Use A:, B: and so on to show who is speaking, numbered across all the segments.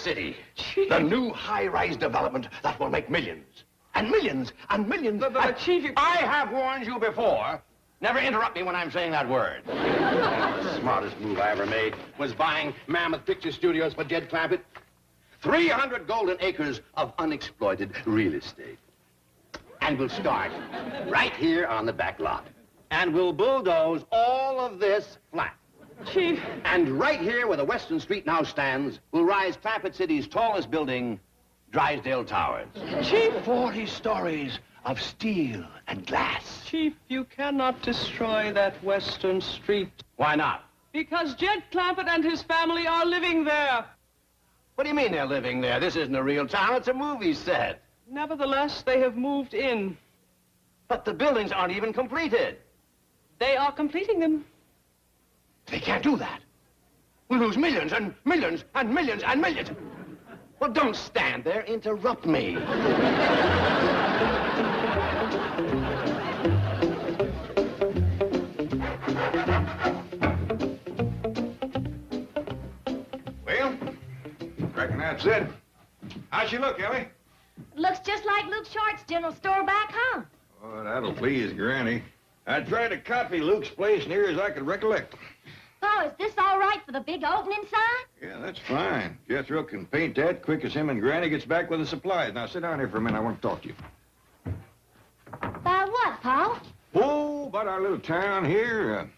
A: City.
B: Chief.
A: The new high-rise development that will make millions. And millions and millions.
B: But Chief...
A: I have warned you before. Never interrupt me when I'm saying that word. The smartest move I ever made was buying Mammoth Picture Studios for Jed Clampett. 300 golden acres of unexploited real estate. And we'll start right here on the back lot. And we'll bulldoze all of this flat.
B: Chief.
A: And right here where the Western Street now stands, will rise Clampett City's tallest building, Drysdale Towers.
B: Chief.
A: 40 stories of steel and glass.
B: Chief, you cannot destroy that Western Street.
A: Why not?
B: Because Jed Clampett and his family are living there.
A: What do you mean they're living there? This isn't a real town, it's a movie set.
B: Nevertheless, they have moved in.
A: But the buildings aren't even completed.
B: They are completing them.
A: They can't do that. We'll lose millions and millions and millions and millions. Well, don't stand there. Interrupt me.
C: Well, reckon that's it. How's she look, Ellie?
D: Looks just like Luke Short's general store back home.
C: Oh, that'll please Granny. I tried to copy Luke's place near as I could recollect.
D: Oh, is this all right for the big opening sign?
C: Yeah, that's fine. Jethro can paint that quick as him and Granny gets back with the supplies. Now, sit down here for a minute. I want to talk to you.
D: About what, Paul?
C: Oh, about our little town here.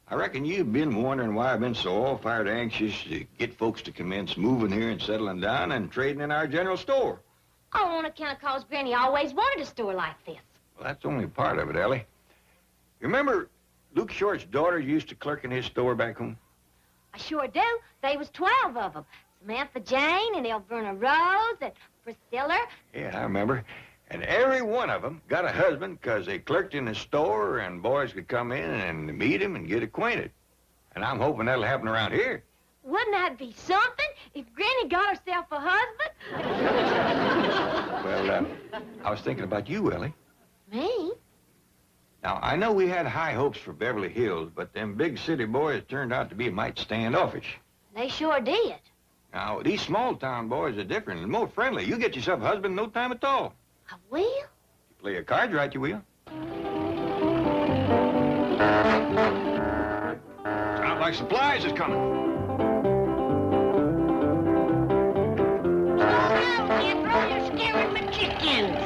C: I reckon you've been wondering why I've been so all-fired anxious to get folks to commence moving here and settling down and trading in our general store.
D: Oh, on account of cause Granny always wanted a store like this.
C: Well, that's only part of it, Ellie. You remember Luke Short's daughter used to clerk in his store back home?
D: I sure do. They was 12 of them. Samantha Jane and Elverna Rose and Priscilla.
C: Yeah, I remember. And every one of them got a husband because they clerked in the store and boys could come in and meet him and get acquainted. And I'm hoping that'll happen around here.
D: Wouldn't that be something if Granny got herself a husband?
C: Well, I was thinking about you, Ellie.
D: Me?
C: Now, I know we had high hopes for Beverly Hills, but them big city boys turned out to be mighty standoffish.
D: They sure did.
C: Now, these small-town boys are different and more friendly. You get yourself a husband in no time at all.
D: I will?
C: You play your cards right, you will. Sounds like supplies is coming.
D: Oh, no, Jethro, you're scaring my chickens.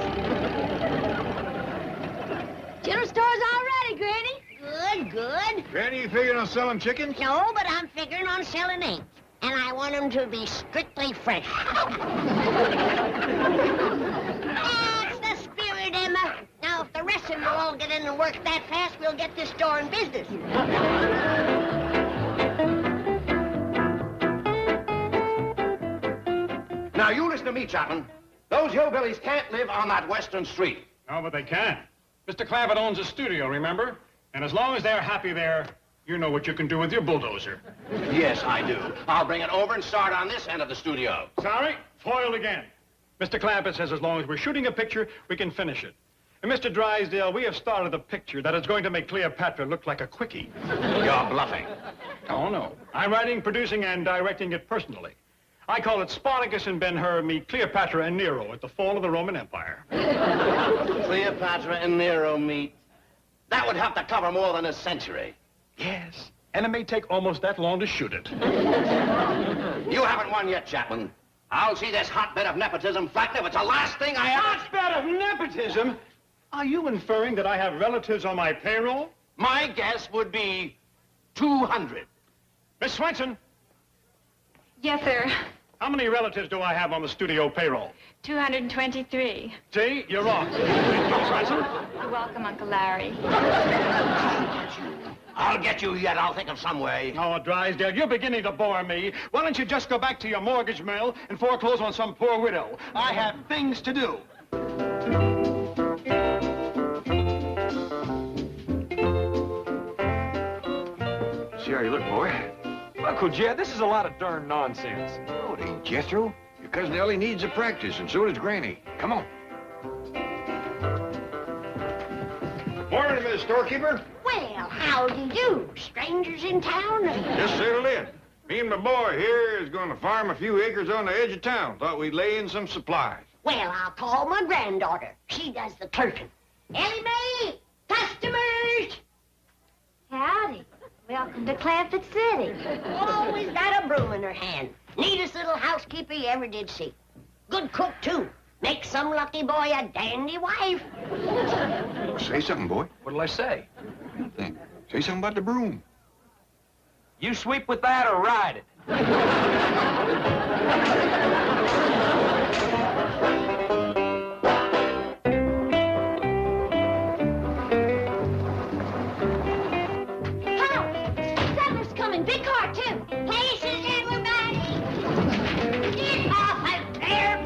D: General store's all ready, Granny.
E: Good, good.
C: Granny, you figuring on selling chickens?
E: No, but I'm figuring on selling eggs. And I want them to be strictly fresh. That's the spirit, Emma. Now, if the rest of them will all get in and work that fast, we'll get this store in business.
A: Now, you listen to me, Chapman. Those hillbillies can't live on that Western Street.
F: No, but they can. Mr. Clampett owns a studio, remember? And as long as they're happy there, you know what you can do with your bulldozer.
A: Yes, I do. I'll bring it over and start on this end of the studio.
F: Sorry? Foiled again. Mr. Clampett says as long as we're shooting a picture, we can finish it. And Mr. Drysdale, we have started a picture that is going to make Cleopatra look like a quickie.
A: You're bluffing.
F: Oh, no. I'm writing, producing, and directing it personally. I call it Spartacus and Ben-Hur meet Cleopatra and Nero at the fall of the Roman Empire.
A: Cleopatra and Nero meet. That would have to cover more than a century.
F: Yes. And it may take almost that long to shoot it.
A: You haven't won yet, Chapman. I'll see this hotbed of nepotism flatten if it's the last thing I ever...
F: Hotbed of nepotism? Are you inferring that I have relatives on my payroll?
A: My guess would be 200.
F: Miss Swenson,
G: Yes, sir.
F: how many relatives do I have on the studio payroll?
G: 223.
F: See, you're wrong. Miss Swenson?
G: You're welcome, Uncle Larry.
A: I'll get you yet. I'll think of some way.
F: Oh, Drysdale, you're beginning to bore me. Why don't you just go back to your mortgage mill and foreclose on some poor widow? I have things to do.
C: See how you look, boy.
H: Uncle Jed, this is a lot of darn nonsense.
C: Oh, it ain't, Jethro. Your cousin Ellie needs a practice, and so does Granny. Come on. Morning, Miss Storekeeper.
E: Well, how do you do? Strangers in town?
C: Just settled in. Me and my boy here is going to farm a few acres on the edge of town. Thought we'd lay in some supplies.
E: Well, I'll call my granddaughter. She does the clerking. Ellie Mae! Customers!
D: Howdy. Welcome to Clampett City.
E: Always got a broom in her hand. Neatest little housekeeper you ever did see. Good cook, too. Make some lucky boy a dandy wife.
C: Say something, boy.
H: What'll I say?
C: Think. Say something about the broom.
H: You sweep with that or ride it?
D: Big car, too.
E: Places, everybody! Get off of there!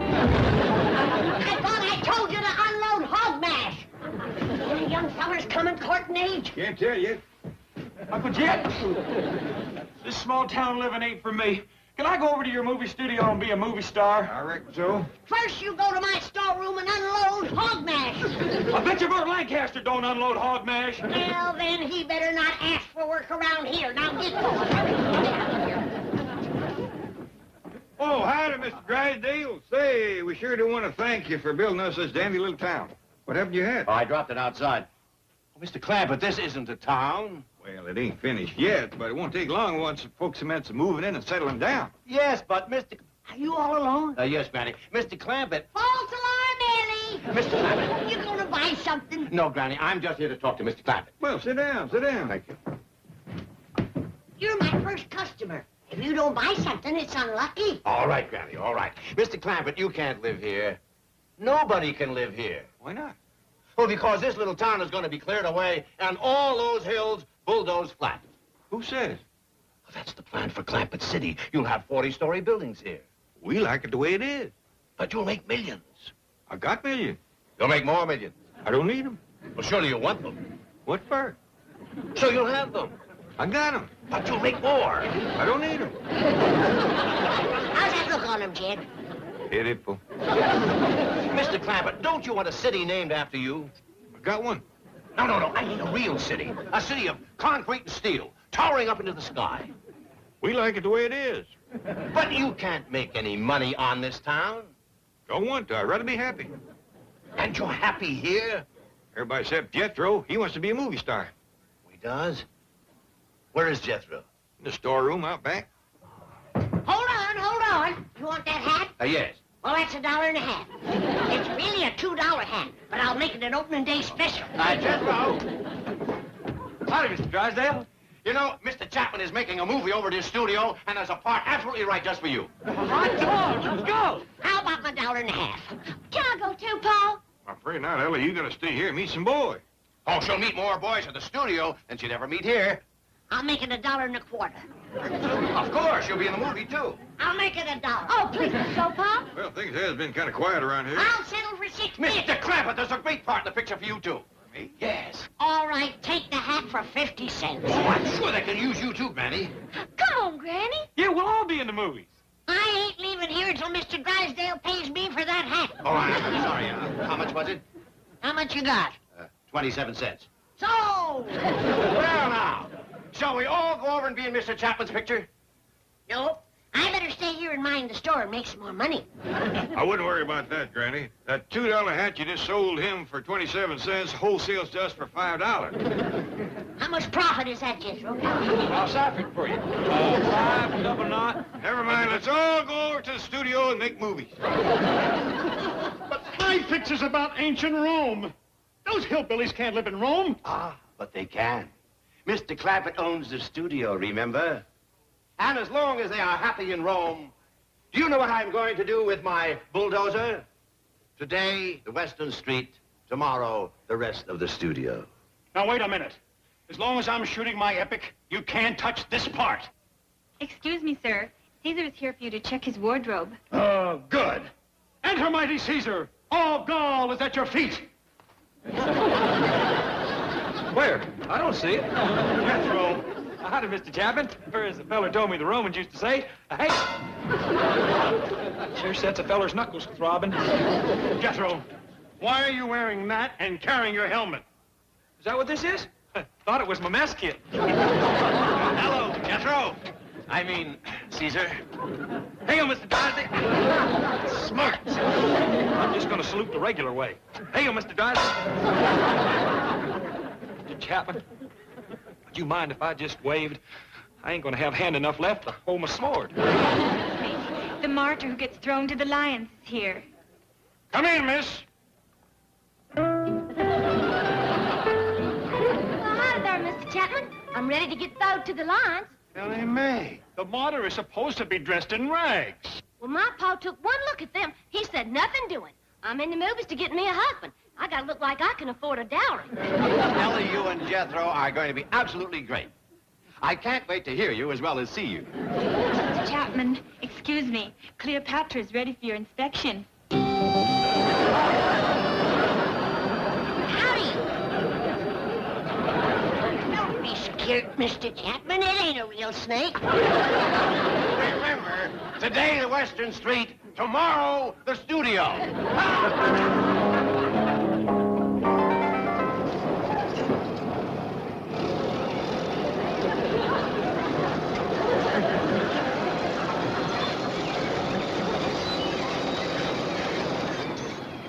E: I thought I told you to unload hog mash. Any young fellas coming courting age?
C: Can't tell you.
H: Uncle Jed, this small town living ain't for me. Can I go over to your movie studio and be a movie star?
C: I reckon so.
E: First, you go to my storeroom and unload hog mash.
H: I bet you Bert Lancaster don't unload hog mash.
E: Well, then he better not ask for work around here. Now get going.
C: Oh, howdy, Mr. Drysdale. Say, we sure do want to thank you for building us this dandy little town. What happened to your hat?
A: Oh, I dropped it outside. Oh, Mr. Clampett, this isn't a town.
C: Well, it ain't finished yet, but it won't take long once folks commence moving in and settling down.
A: Yes, but Mr.
E: Are you all alone?
A: Yes, Granny. Mr. Clampett.
E: False alarm, Ellie!
A: Mr. Clampett.
E: You gonna buy something?
A: No, Granny, I'm just here to talk to Mr. Clampett.
C: Well, sit down, sit down.
A: Thank you.
E: You're my first customer. If you don't buy something, it's unlucky.
A: All right, Granny, all right. Mr. Clampett, you can't live here. Nobody can live here.
C: Why not?
A: Well, because this little town is going to be cleared away and all those hills bulldozed flat.
C: Who says?
A: Well, that's the plan for Clampett City. You'll have 40-story buildings here.
C: We like it the way it is.
A: But you'll make millions.
C: I got millions.
A: You'll make more millions.
C: I don't need them.
A: Well, surely you'll want them.
C: What for?
A: So you'll have them.
C: I got them.
A: But you'll make more.
C: I don't need them.
E: How's that look on him, Jed?
C: Pitiful.
A: Mr. Clampett, don't you want a city named after you?
C: I got one.
A: No, I mean a real city. A city of concrete and steel, towering up into the sky.
C: We like it the way it is.
A: But you can't make any money on this town.
C: Don't want to. I'd rather be happy.
A: And you're happy here?
C: Everybody except Jethro. He wants to be a movie star.
A: He does? Where is Jethro?
C: In the storeroom out back.
E: Hold on. You want that hat?
A: Yes.
E: Well, that's $1.50. It's really a $2 hat, but I'll make it an opening day special.
A: Jethro.
H: Howdy, Mr. Drysdale.
A: You know, Mr. Chapman is making a movie over at his studio, and there's a part absolutely right just for you.
H: All right, come on, let's go.
E: How about my $1.50?
D: Can I go too, Paul?
C: I'm afraid not, Ellie. You gotta stay here and meet some boys.
A: Oh, she'll meet more boys at the studio than she'd ever meet here.
E: I'll make it $1.25.
A: Of course, you'll be in the movie, too.
E: I'll make it $1.
D: Oh, please go, Paul.
C: Well, things has been kind of quiet around here.
E: I'll settle for 6
A: Mr.
E: fifty.
A: Clampett, there's a great part in the picture for you, too.
C: Me?
A: Yes.
E: All right, take the hat for 50 cents.
A: Oh, I'm sure they can use you, too, Granny.
D: Come on, Granny.
H: Yeah, we'll all be in the movies.
E: I ain't leaving here until Mr. Drysdale pays me for that hat.
A: Oh, I'm sorry. How much was it?
E: How much you got?
A: 27 cents.
E: So,
A: Well, now, shall we all go over and be in Mr. Chapman's picture?
E: nope. I better stay here and mind the store and make some more money.
C: I wouldn't worry about that, Granny. That $2 hat you just sold him for 27 cents wholesales to us for $5.
E: How much profit is that, Jethro?
H: I'll sap it for you. 5, double knot.
C: Never mind. Let's all go over to the studio and make movies.
F: But my picture's about ancient Rome. Those hillbillies can't live in Rome.
A: Ah, but they can. Mr. Clampett owns the studio, remember? And as long as they are happy in Rome, do you know what I'm going to do with my bulldozer? Today, the Western Street. Tomorrow, the rest of the studio.
F: Now, wait a minute. As long as I'm shooting my epic, you can't touch this part.
G: Excuse me, sir. Caesar is here for you to check his wardrobe.
F: Oh, good. Enter, mighty Caesar. All Gaul is at your feet.
H: Where? I don't see it.
F: Jethro.
H: Howdy, Mr. Chapman. Or as the feller told me the Romans used to say, hey. Sure sets a feller's knuckles throbbing.
F: Jethro, why are you wearing that and carrying your helmet?
H: Is that what this is? Thought it was my mess kit.
A: Hello, Jethro. I mean, Caesar. Hey, Mr. Darcy. Smart.
H: I'm just going to salute the regular way.
A: Hey, Mr. Darcy.
H: Mr. Chapman, would you mind if I just waved? I ain't going to have hand enough left to hold my sword.
G: The martyr who gets thrown to the lions is here.
F: Come in, miss.
D: Well, hi there, Mr. Chapman. I'm ready to get thrown to the lions.
F: Ellie Mae, the martyr is supposed to be dressed in rags.
D: Well, my pa took one look at them. He said nothing doing. I'm in the movies to get me a husband. I gotta look like I can afford a dowry.
A: Ellie, you and Jethro are going to be absolutely great. I can't wait to hear you as well as see you.
G: Mr. Chapman, excuse me. Cleopatra is ready for your inspection.
E: Howdy. Don't be scared, Mr. Chapman. It ain't a real snake.
A: Remember, today the Western Street, tomorrow the studio.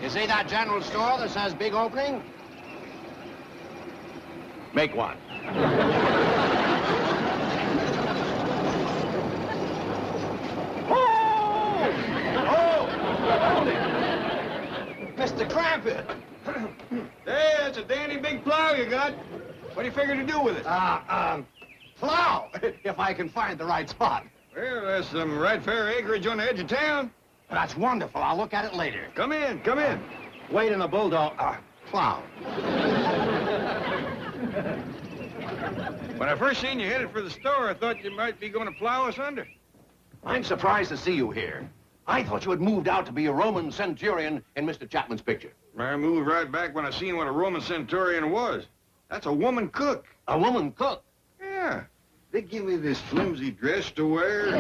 A: You see that general store that says big opening? Make one. Mr. Clampett.
C: Hey, that's a dandy big plow you got. What do you figure to do with it?
A: Plow, if I can find the right spot.
C: Well, there's some right fair acreage on the edge of town.
A: That's wonderful. I'll look at it later.
C: Come in, come in.
A: Wait in the bulldog. Plow.
C: When I first seen you headed for the store, I thought you might be going to plow us under.
A: I'm surprised to see you here. I thought you had moved out to be a Roman centurion in Mr. Chapman's picture.
C: I moved right back when I seen what a Roman centurion was. That's a woman cook.
A: A woman cook?
C: Yeah. They give me this flimsy dress to wear.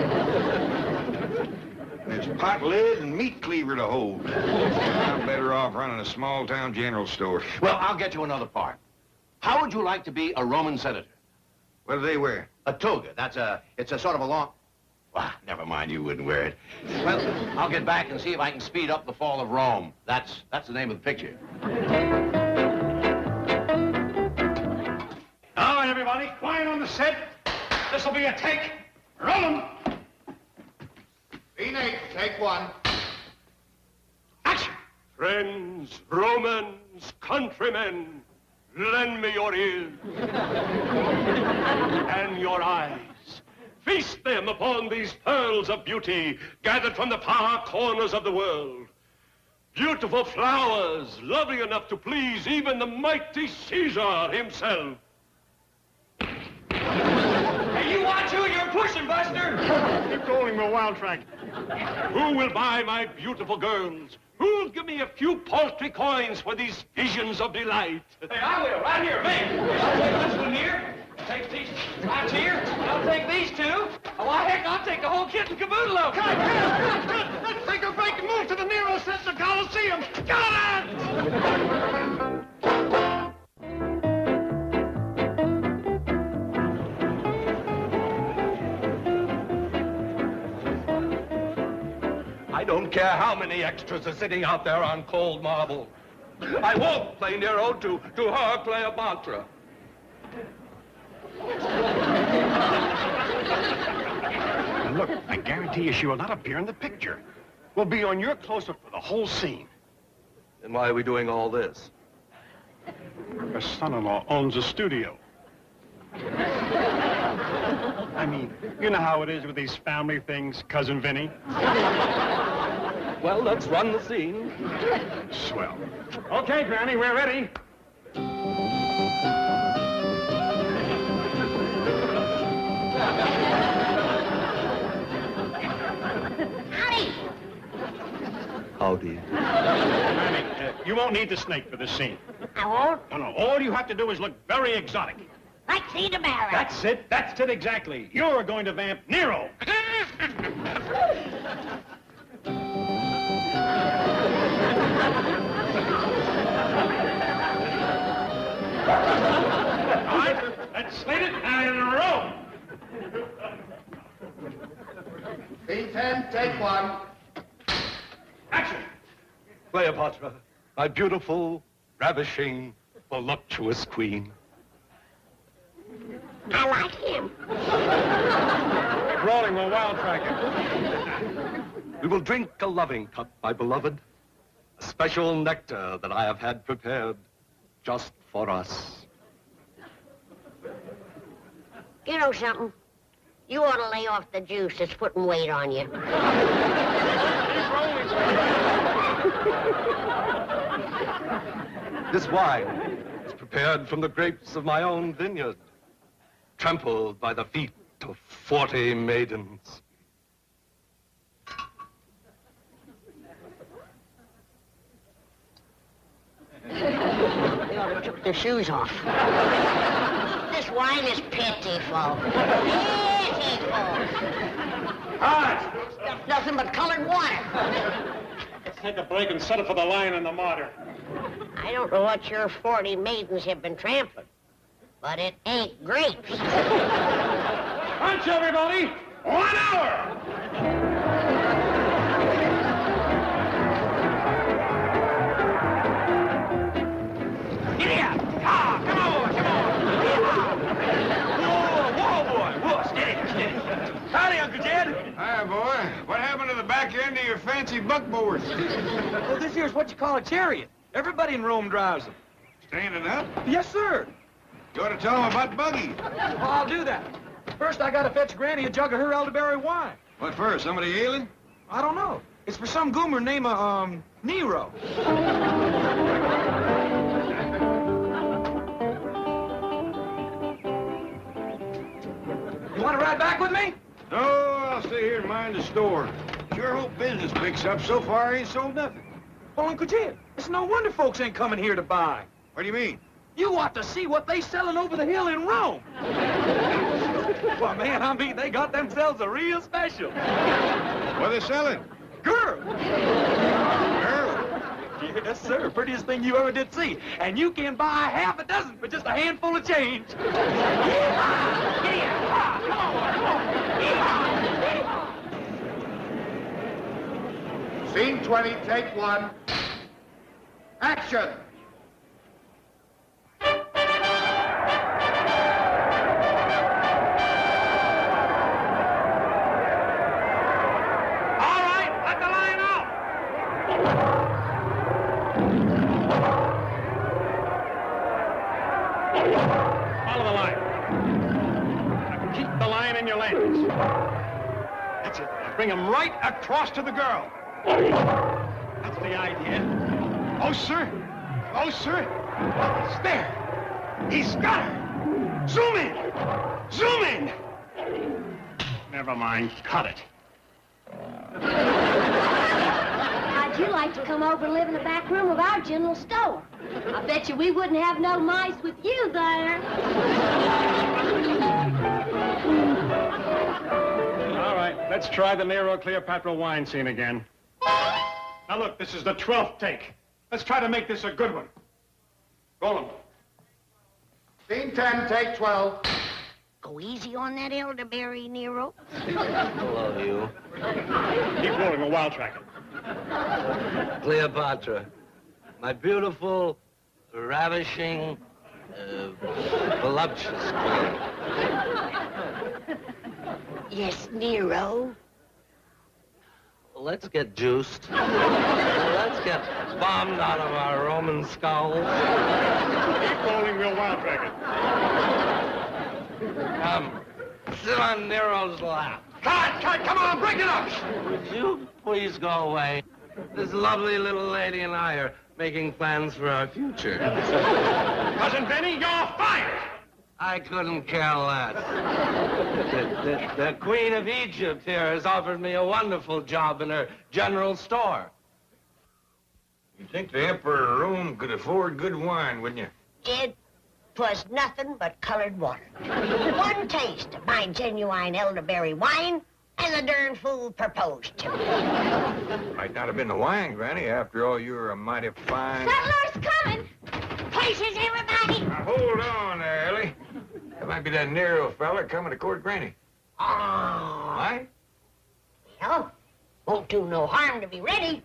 C: There's pot lid and meat cleaver to hold. I'm better off running a small-town general store.
A: Well, I'll get you another part. How would you like to be a Roman senator?
C: What do they wear?
A: A toga. It's a sort of a long... Well, never mind, you wouldn't wear it. Well, I'll get back and see if I can speed up the fall of Rome. That's the name of the picture.
F: All right, everybody, quiet on the set. This'll be a take. Roll 'em.
A: Scene 8, take one.
F: Action.
I: Friends, Romans, countrymen, lend me your ears and your eyes. Feast them upon these pearls of beauty gathered from the far corners of the world. Beautiful flowers, lovely enough to please even the mighty Caesar himself.
H: Hey, you watch who you're pushing, Buster!
F: Keep going, we're wild track.
I: Who will buy my beautiful girls? Who'll give me a few paltry coins for these visions of delight?
H: Hey, I will. Right here, me. I'll take this one here. Take these right here. I'll take these two. Oh, why, heck, I'll take the whole kit and caboodle of them.
F: Good. Let's take a break and move to the Nero set in the Coliseum. Got it!
I: I don't care how many extras are sitting out there on cold marble. I won't play Nero to her Cleopatra.
F: And look, I guarantee you she will not appear in the picture. We'll be on your close-up for the whole scene.
I: Then why are we doing all this?
F: Her son-in-law owns a studio. I mean, you know how it is with these family things, Cousin Vinny.
I: Well, let's run the scene.
F: Swell. Okay, Granny, we're ready.
E: Howdy.
I: Howdy.
F: Granny, you won't need the snake for this scene.
E: I won't.
F: No, all you have to do is look very exotic.
E: Like Cedar Barrel.
F: That's it exactly. You're going to vamp Nero. All right, let's slate it and roll.
J: 10, take one.
I: Action! Cleopatra, my beautiful, ravishing, voluptuous queen.
E: I like him.
F: Rolling, we'll wild track it.
I: We will drink a loving cup, my beloved. A special nectar that I have had prepared just for us.
E: You know something? You ought to lay off the juice that's putting weight on you.
I: This wine is prepared from the grapes of my own vineyard, trampled by the feet of 40 maidens.
E: They ought to took their shoes off. This wine is pitiful. Pitiful.
F: All right.
E: Got nothing but colored water.
F: Let's take a break and settle for the Lion and the Martyr.
E: I don't know what your 40 maidens have been trampling, but it ain't grapes.
F: Punch, everybody! 1 hour!
H: Giddy up! Ah, come on, come on! Whoa, boy, whoa, steady. Howdy, Uncle Jed.
C: Hi, boy. What happened to the back end of your fancy buckboard?
H: Well, this here's what you call a chariot. Everybody in Rome drives them.
C: Standing up?
H: Yes, sir.
C: You ought to tell them about Buggy.
H: Well, I'll do that. First, I gotta fetch Granny a jug of her elderberry wine.
C: What for? Somebody ailing?
H: I don't know. It's for some goomer named, Nero. You want to ride back with me?
C: No, I'll stay here and mind the store. Sure hope business picks up. So far, I ain't sold nothing.
H: Well, Uncle Jed, it's no wonder folks ain't coming here to buy.
C: What do you mean?
H: You ought to see what they selling over the hill in Rome. Well, man, I mean, they got themselves a real special.
C: What are they selling?
H: Girl.
C: Girl?
H: Yes, sir. Prettiest thing you ever did see. And you can buy half a dozen for just a handful of change. Yeehaw! Get here. Ah, come on, come on.
J: Scene 20, take one. Action!
F: Follow the line. Now keep the line in your lanes. That's it. Now bring him right across to the girl. That's the idea. Closer. Closer. It's there. He's got her. Zoom in. Zoom in. Never mind. Cut it.
D: How'd you like to come over and live in the back room of our general store? I bet you we wouldn't have no mice with you there.
F: All right, let's try the Nero Cleopatra wine scene again. Now look, this is the 12th take. Let's try to make this a good one. Roll 'em.
J: Scene 10, take 12.
E: Go easy on that elderberry, Nero.
K: Hello, you.
F: Keep rolling, we'll wild track it.
K: Cleopatra, my beautiful, ravishing, voluptuous queen.
E: Yes, Nero.
K: Let's get juiced. Let's get bombed out of our Roman skulls.
F: Keep rolling, we'll wild track it.
K: Come, sit on Nero's lap.
H: Cut! Come on, break it up!
K: Would you please go away? This lovely little lady and I are making plans for our future.
F: Cousin Benny, you're fired!
K: I couldn't care less. The Queen of Egypt here has offered me a wonderful job in her general store.
C: You'd think the Emperor of Rome could afford good wine, wouldn't you?
E: Jed, 'twas nothing but colored water. One taste of my genuine elderberry wine, and the darn fool proposed to me.
C: Might not have been the wine, Granny. After all, you're a mighty fine...
D: Settlers coming!
E: Places, everybody!
C: Now, hold on there, Ellie. That might be that Nero fella coming to court Granny.
E: Oh,
C: Why?
E: Well, won't do no harm to be ready.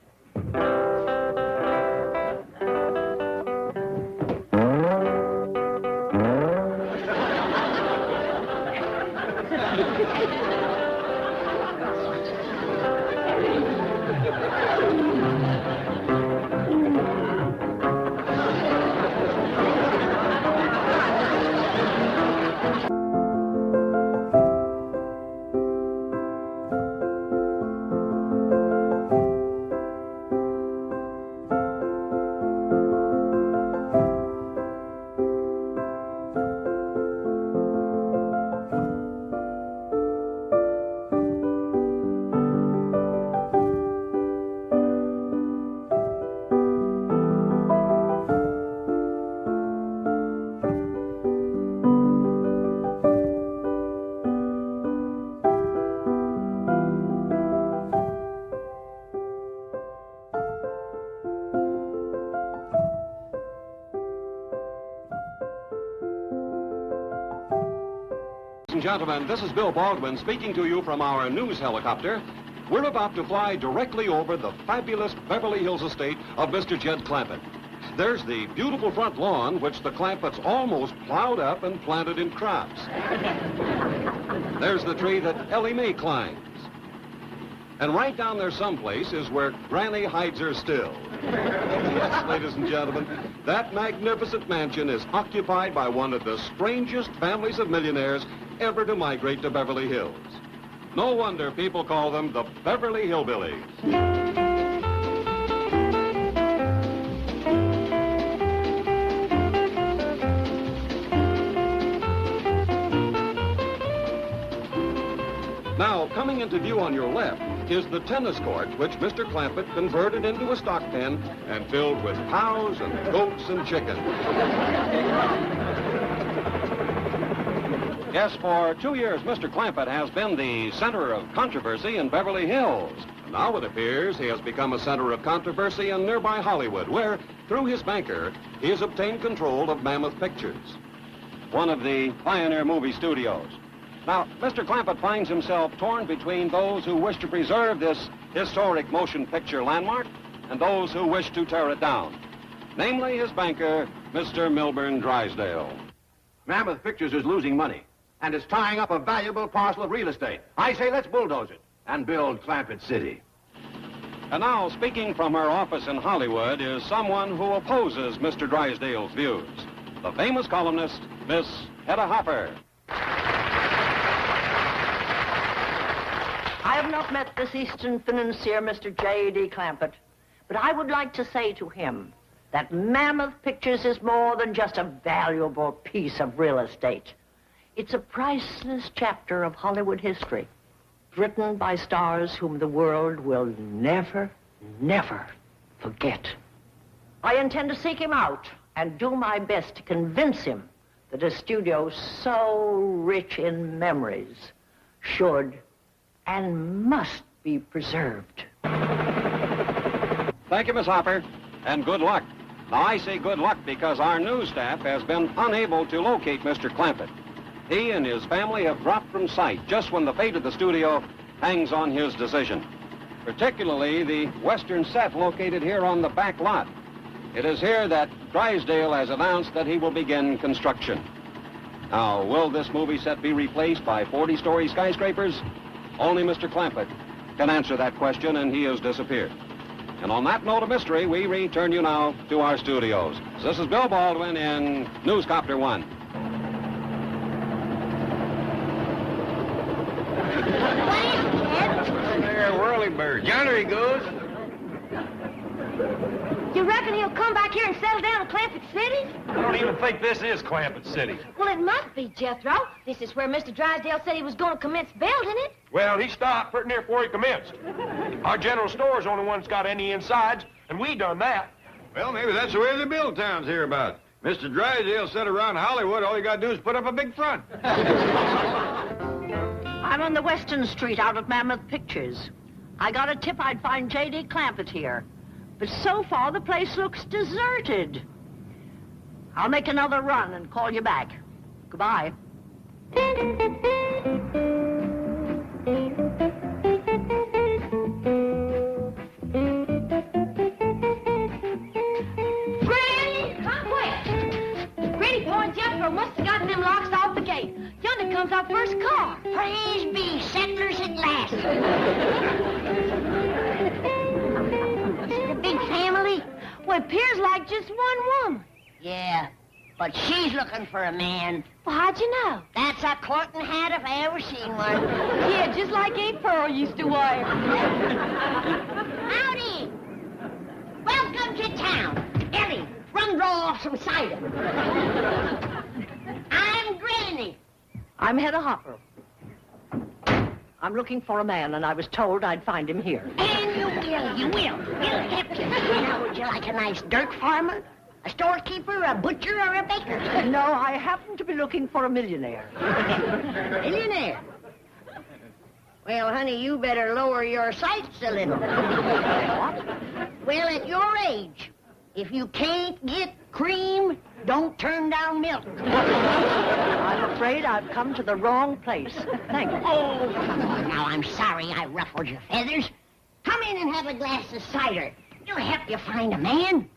L: Ladies and gentlemen, this is Bill Baldwin speaking to you from our news helicopter. We're about to fly directly over the fabulous Beverly Hills estate of Mr. Jed Clampett. There's the beautiful front lawn, which the Clampetts almost plowed up and planted in crops. There's the tree that Ellie Mae climbs. And right down there someplace is where Granny hides her still. Yes, ladies and gentlemen, that magnificent mansion is occupied by one of the strangest families of millionaires ever to migrate to Beverly Hills. No wonder people call them the Beverly Hillbillies. Now, coming into view on your left is the tennis court, which Mr. Clampett converted into a stock pen and filled with cows and goats and chickens. Yes, for 2 years, Mr. Clampett has been the center of controversy in Beverly Hills. Now it appears he has become a center of controversy in nearby Hollywood, where, through his banker, he has obtained control of Mammoth Pictures, one of the pioneer movie studios. Now, Mr. Clampett finds himself torn between those who wish to preserve this historic motion picture landmark and those who wish to tear it down, namely his banker, Mr. Milburn Drysdale.
A: Mammoth Pictures is losing money, and it's tying up a valuable parcel of real estate. I say let's bulldoze it and build Clampett City.
L: And now, speaking from her office in Hollywood, is someone who opposes Mr. Drysdale's views, the famous columnist, Miss Hedda Hopper.
M: I have not met this Eastern financier, Mr. J.D. Clampett, but I would like to say to him that Mammoth Pictures is more than just a valuable piece of real estate. It's a priceless chapter of Hollywood history, written by stars whom the world will never, never forget. I intend to seek him out and do my best to convince him that a studio so rich in memories should and must be preserved.
L: Thank you, Miss Hopper, and good luck. Now, I say good luck because our news staff has been unable to locate Mr. Clampett. He and his family have dropped from sight just when the fate of the studio hangs on his decision, particularly the western set located here on the back lot. It is here that Drysdale has announced that he will begin construction. Now, will this movie set be replaced by 40-story skyscrapers? Only Mr. Clampett can answer that question, and he has disappeared. And on that note of mystery, we return you now to our studios. This is Bill Baldwin in Newscopter 1.
C: There, Whirlybird. Yonder he goes.
D: You reckon he'll come back here and settle down in Clampett City?
F: I don't even think this is Clampett City.
D: Well, it must be, Jethro. This is where Mr. Drysdale said he was going to commence building it.
F: Well, he stopped pretty near before he commenced. Our general store's the only one that's got any insides, and we done that.
C: Well, maybe that's the way the build towns hear about. Mr. Drysdale said around Hollywood, all you got to do is put up a big front.
M: I'm on the Western Street out at Mammoth Pictures. I got a tip I'd find J.D. Clampett here. But so far, the place looks deserted. I'll make another run and call you back. Goodbye.
D: our first car.
E: Praise be, settlers at last. Is it a big family?
D: Well, it appears like just one woman.
E: Yeah, but she's looking for a man.
D: Well, how'd you know?
E: That's a courting hat if I ever seen one.
D: Yeah, just like Aunt Pearl used to wear.
E: Howdy. Welcome to town. Ellie, run draw off some cider. I'm Granny.
M: I'm Hedda Hopper. I'm looking for a man, and I was told I'd find him here.
E: And you will. We'll help you. Now, would you like a nice dirt farmer? A storekeeper, a butcher, or a baker?
M: No, I happen to be looking for a millionaire.
E: Millionaire? Well, honey, you better lower your sights a little. What? Well, at your age, if you can't get cream, don't turn down milk.
M: I'm afraid I've come to the wrong place. Thank you.
E: Oh, now I'm sorry I ruffled your feathers. Come in and have a glass of cider. It'll help you find a man.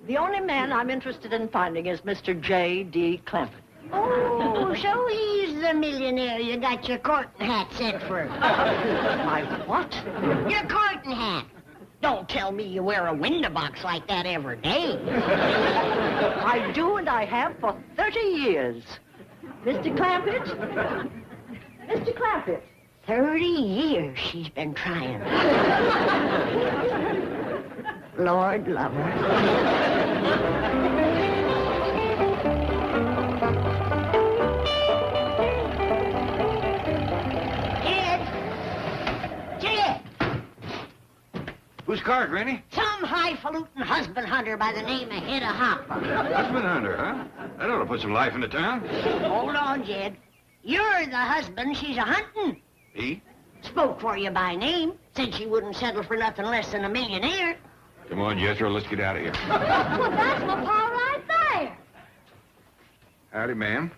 M: The only man I'm interested in finding is Mr. J.D. Clampett.
E: Oh, so he's the millionaire you got your courting hat set for.
M: My what?
E: Your courting hat. Don't tell me you wear a window box like that every day.
M: I do, and I have for 30 years. Mr. Clampett? Mr. Clampett?
E: 30 years she's been trying. Lord love her. Jed!
C: Whose car, Granny?
E: Some highfalutin husband hunter by the name of Hedda Hopper.
C: Husband hunter, huh? That ought to put some life into town.
E: Hold on, Jed. You're the husband she's a-hunting.
C: He?
E: Spoke for you by name. Said she wouldn't settle for nothing less than a millionaire.
C: Come on, Jethro, let's get out of here.
D: Well, that's my pa right there.
C: Howdy, ma'am.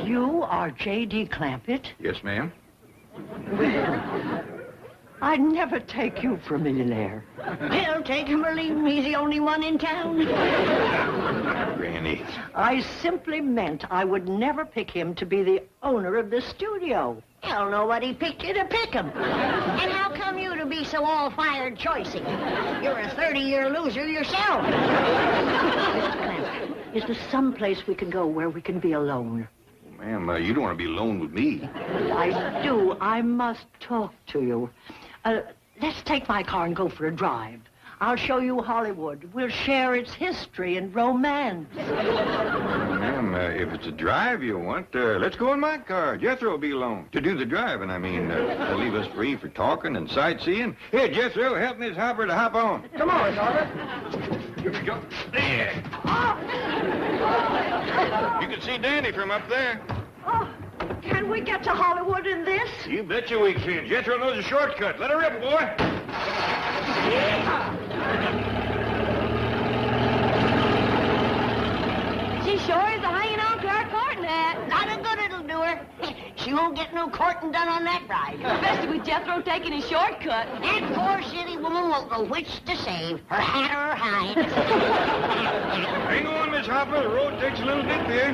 M: You are J.D. Clampett?
C: Yes, ma'am.
M: I'd never take you for a millionaire.
E: Well, take him or leave him. He's the only one in town.
C: Granny.
M: I simply meant I would never pick him to be the owner of this studio.
E: Hell, nobody picked you to pick him. And how come you to be so all-fired choicey? You're a 30-year loser yourself.
M: Mr. Clampett, is there some place we can go where we can be alone?
C: Ma'am, you don't want to be alone with me.
M: I do. I must talk to you. Let's take my car and go for a drive. I'll show you Hollywood. We'll share its history and romance.
C: Ma'am, if it's a drive you want, let's go in my car. Jethro will be alone. To do the driving, I mean. They'll leave us free for talking and sightseeing. Here, Jethro, help Miss Hopper to hop on.
J: Come on, Hopper.
C: Here we go. There. You can see Danny from up there.
M: Oh, can we get to Hollywood in this?
C: You betcha we can. Jethro knows a shortcut. Let her rip, boy.
D: She sure is hanging on to our courting hat.
E: Not a good it'll do her. She won't get no courting done on that ride.
D: Especially with Jethro taking his shortcut.
E: That poor city woman won't know which to save, her hat or her hide.
C: Hang on, Miss Hopper. The road takes a little dip here.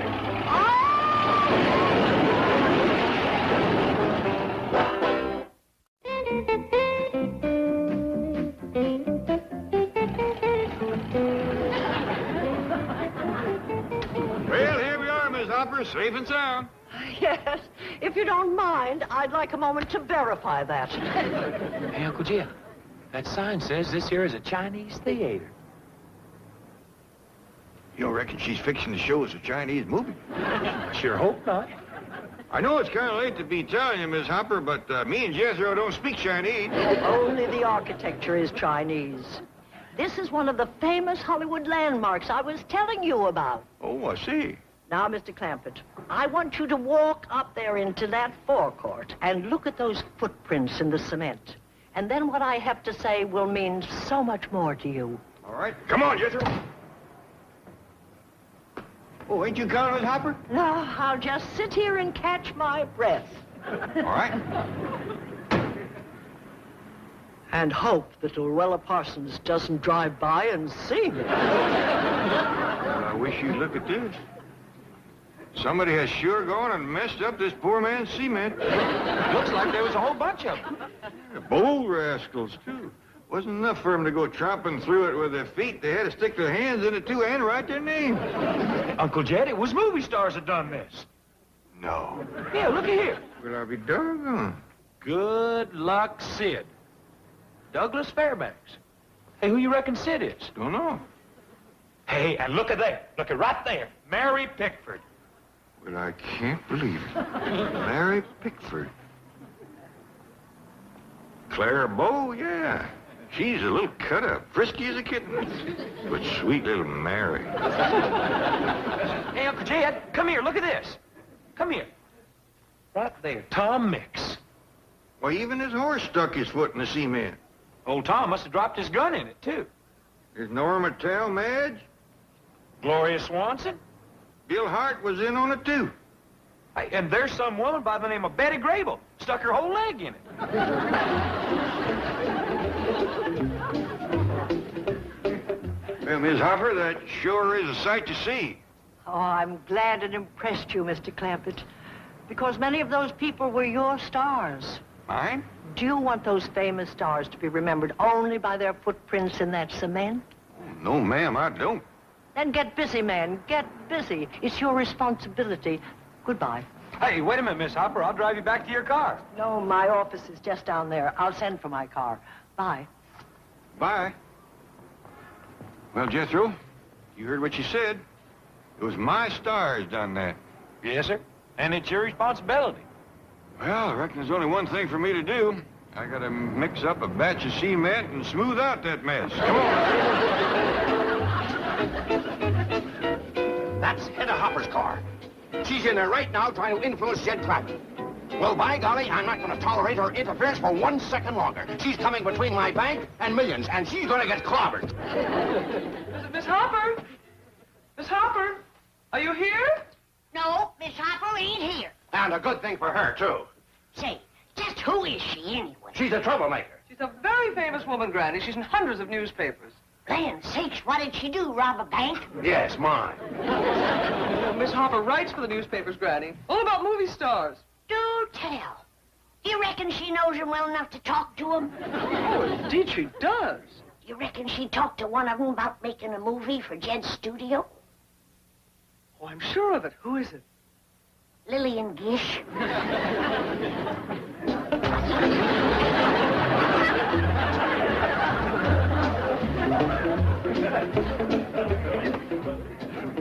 C: Well, here we are, Miss Hopper, safe and sound.
M: Yes. If you don't mind, I'd like a moment to verify that.
B: Hey, Uncle Jim, that sign says this here is a Chinese theater.
C: You don't reckon she's fixing to show us a Chinese movie?
B: I sure hope not.
C: I know it's kind of late to be telling you, Miss Hopper, but me and Jethro don't speak Chinese.
M: Only the architecture is Chinese. This is one of the famous Hollywood landmarks I was telling you about.
C: Oh, I see.
M: Now, Mr. Clampett, I want you to walk up there into that forecourt and look at those footprints in the cement. And then what I have to say will mean so much more to you.
C: All right. Come on, Jethro. Oh, ain't you counting, Miss Hopper?
M: No, I'll just sit here and catch my breath.
C: All right.
M: And hope that Luella Parsons doesn't drive by and see me.
C: Well, I wish you'd look at this. Somebody has sure gone and messed up this poor man's cement.
B: Looks like there was a whole bunch of them.
C: Bold rascals, too. Wasn't enough for them to go tromping through it with their feet. They had to stick their hands in it, too, and write their name.
B: Uncle Jed, it was movie stars that done this.
C: No.
B: Yeah, look at here.
C: Well, I'll be doggone.
B: Good luck, Sid. Douglas Fairbanks. Hey, who you reckon Sid is?
C: Don't know.
B: Hey, and look at there. Look at right there. Mary Pickford.
C: Well, I can't believe it. Mary Pickford. Clara Bow, yeah. She's a little cut-up, frisky as a kitten. But sweet little Mary.
B: Hey, Uncle Jed, come here. Look at this. Come here. Right there. Tom Mix.
C: Why, even his horse stuck his foot in the cement.
B: Old Tom must have dropped his gun in it, too.
C: Is Norma Tell, Madge?
B: Gloria Swanson.
C: Bill Hart was in on it, too.
B: Hey, and there's some woman by the name of Betty Grable. Stuck her whole leg in it.
C: Well, Miss Hopper, that sure is a sight to see.
M: Oh, I'm glad it impressed you, Mr. Clampett, because many of those people were your stars.
C: Mine?
M: Do you want those famous stars to be remembered only by their footprints in that cement?
C: Oh, no, ma'am, I don't.
M: Then get busy, man. Get busy. It's your responsibility. Goodbye.
B: Hey, wait a minute, Miss Hopper. I'll drive you back to your car.
M: No, my office is just down there. I'll send for my car. Bye.
C: Bye. Well, Jethro, you heard what she said. It was my stars done that.
B: Yes, sir. And it's your responsibility.
C: Well, I reckon there's only one thing for me to do. I gotta mix up a batch of cement and smooth out that mess. Come on.
A: That's Hedda Hopper's car. She's in there right now trying to influence Jed Clampett. Well, by golly, I'm not going to tolerate her interference for 1 second longer. She's coming between my bank and millions, and she's going to get clobbered.
H: Miss Hopper? Miss Hopper? Are you here?
E: No, Miss Hopper ain't here.
A: And a good thing for her, too.
E: Say, just who is she anyway?
A: She's a troublemaker.
H: She's a very famous woman, Granny. She's in hundreds of newspapers.
E: Land sakes, what did she do, rob a bank?
A: Yes, mine.
H: Miss Hopper writes for the newspapers, Granny. All about movie stars.
E: Do tell. Do you reckon she knows him well enough to talk to him?
H: Oh, indeed she does.
E: Do you reckon she talked to one of them about making a movie for Jed's studio?
H: Oh, I'm sure of it. Who is it?
E: Lillian Gish.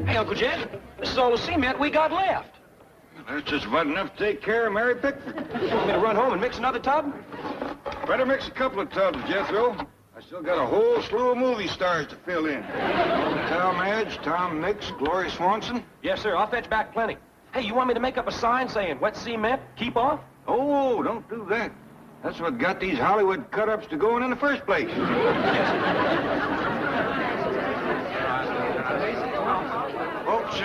B: Hey, Uncle Jed, this is all the cement we got left.
C: That's just about enough to take care of Mary Pickford.
B: You want me to run home and mix another tub?
C: Better mix a couple of tubs, Jethro. I still got a whole slew of movie stars to fill in. Tom Edge, Tom Mix, Gloria Swanson.
B: Yes, sir. I'll fetch back plenty. Hey, you want me to make up a sign saying wet cement, keep off?
C: Oh, don't do that. That's what got these Hollywood cut-ups to going in the first place. Folks,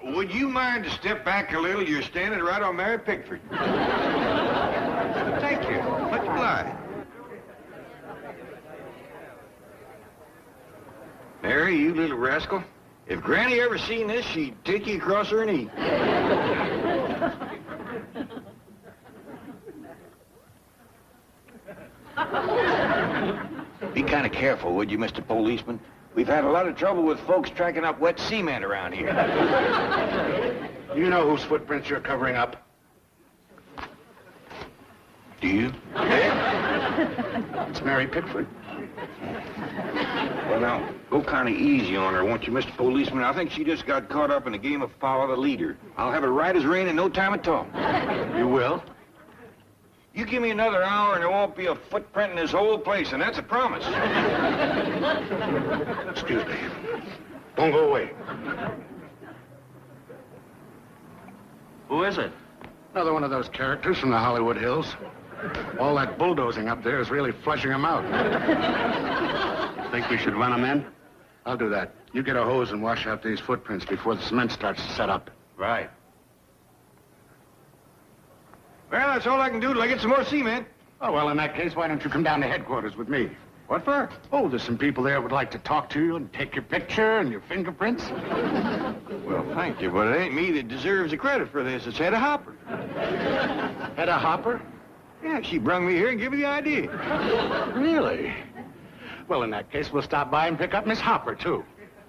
C: would you mind to step back a little? You're standing right on Mary Pickford. Thank you. Much obliged. Mary, you little rascal. If Granny ever seen this, she'd take you across her knee.
A: Be kind of careful, would you, Mr. Policeman? We've had a lot of trouble with folks tracking up wet cement around here. You know whose footprints you're covering up? Do you? It's Mary Pickford. Well, now, go kind of easy on her, won't you, Mr. Policeman? I think she just got caught up in a game of follow the leader. I'll have it right as rain in no time at all. You will? You give me another hour and there won't be a footprint in this whole place, and that's a promise. Excuse me. Don't go away.
B: Who is it?
A: Another one of those characters from the Hollywood Hills. All that bulldozing up there is really flushing them out. Think we should run them in? I'll do that. You get a hose and wash out these footprints before the cement starts to set up.
C: Right. Well, that's all I can do till I get some more cement.
A: Oh, well, in that case, why don't you come down to headquarters with me?
C: What for?
A: Oh, there's some people there who would like to talk to you and take your picture and your fingerprints.
C: Well, thank you, but it ain't me that deserves the credit for this. It's Hedda Hopper.
F: Hedda Hopper?
C: Yeah, she brung me here and gave me the idea.
F: Really? Well, in that case, we'll stop by and pick up Miss Hopper, too.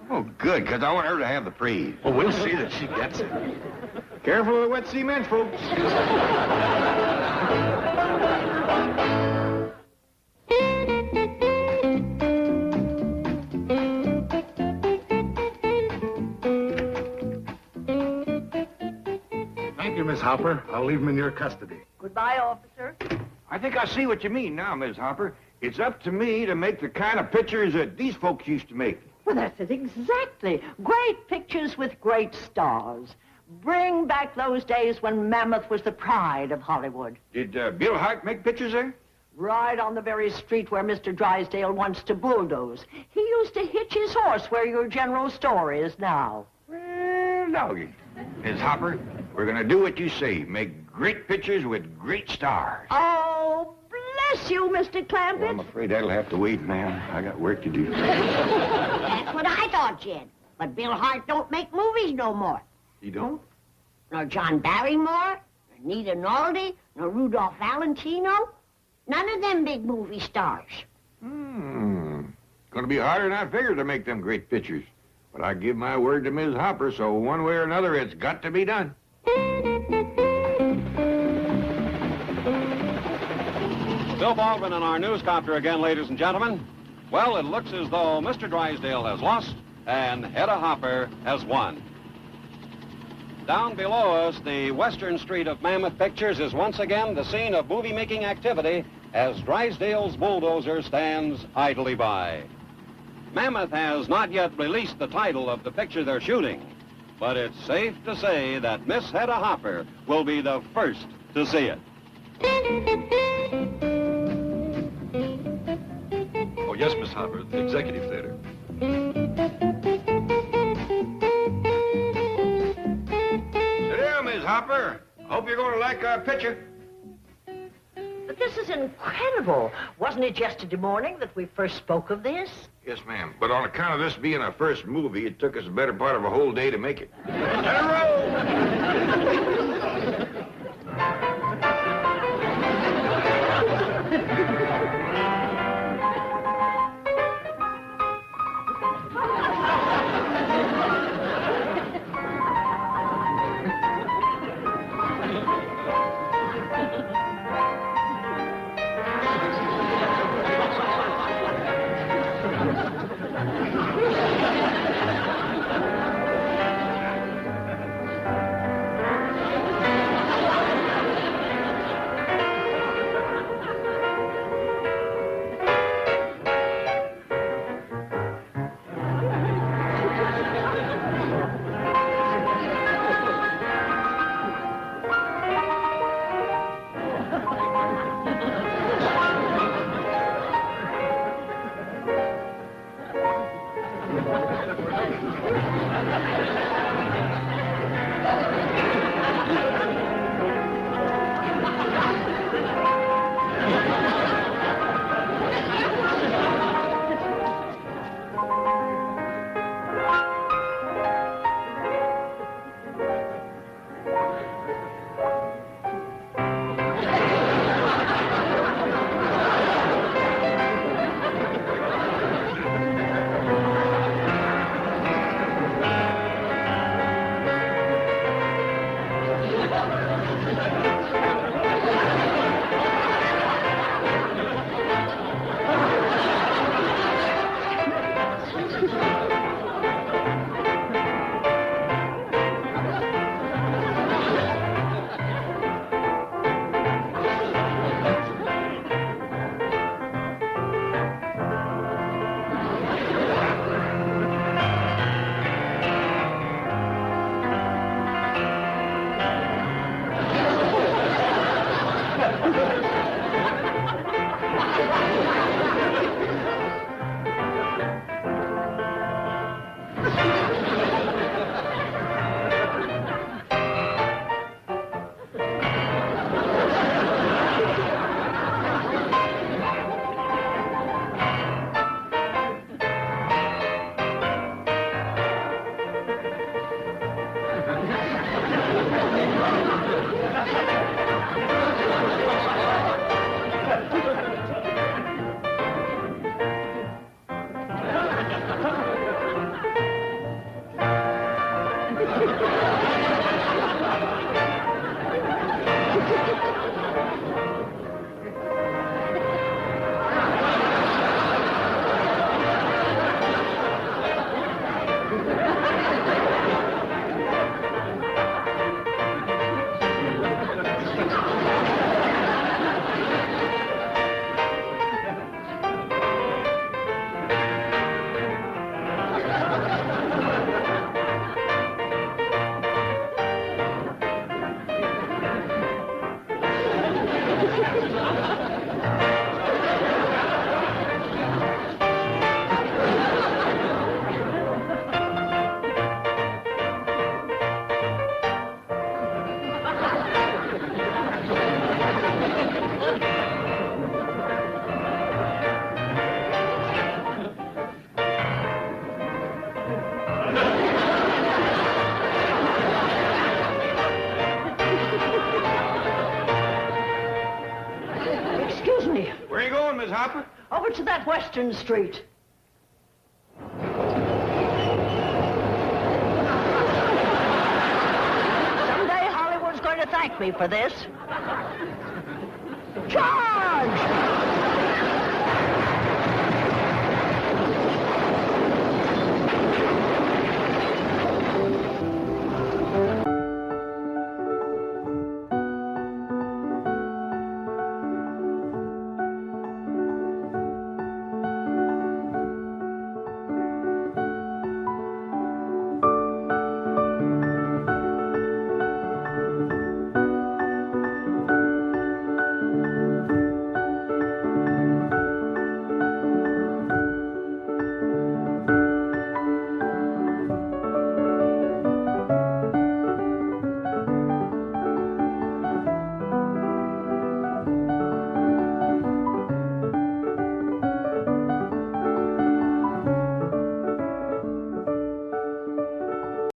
C: Oh, good, because I want her to have the praise.
F: Well, we'll see that she gets it.
C: Careful of the wet cement, folks.
F: Thank you, Miss Hopper. I'll leave them in your custody.
M: Goodbye, officer.
C: I think I see what you mean now, Miss Hopper. It's up to me to make the kind of pictures that these folks used to make.
M: Well, that's it exactly. Great pictures with great stars. Bring back those days when Mammoth was the pride of Hollywood.
C: Did Bill Hart make pictures there?
M: Right on the very street where Mr. Drysdale wants to bulldoze. He used to hitch his horse where your general store is now.
C: Well, doggy. Miss Hopper, we're going to do what you say. Make great pictures with great stars.
M: Oh, bless you, Mr. Clampett.
C: Well, I'm afraid that'll have to wait, ma'am. I got work to do.
E: That's what I thought, Jed. But Bill Hart don't make movies no more.
C: You don't?
E: Nor John Barrymore, nor Nita Naldi, nor Rudolph Valentino. None of them big movie stars.
C: Gonna be harder than I figured to make them great pictures. But I give my word to Ms. Hopper, so one way or another, it's got to be done.
L: Bill Baldwin in our newscopter again, ladies and gentlemen. Well, it looks as though Mr. Drysdale has lost and Hedda Hopper has won. Down below us, the western street of Mammoth Pictures is once again the scene of movie-making activity as Drysdale's bulldozer stands idly by. Mammoth has not yet released the title of the picture they're shooting, but it's safe to say that Miss Hedda Hopper will be the first to see it.
N: Oh, yes, Miss Hopper, the Executive Theater.
C: Sit down, Ms. Hopper. Hope you're going to like our picture.
M: But this is incredible. Wasn't it yesterday morning that we first spoke of this?
C: Yes, ma'am. But on account of this being our first movie, it took us the better part of a whole day to make it. Let it roll!
M: that Western Street. Someday Hollywood's going to thank me for this. Charge!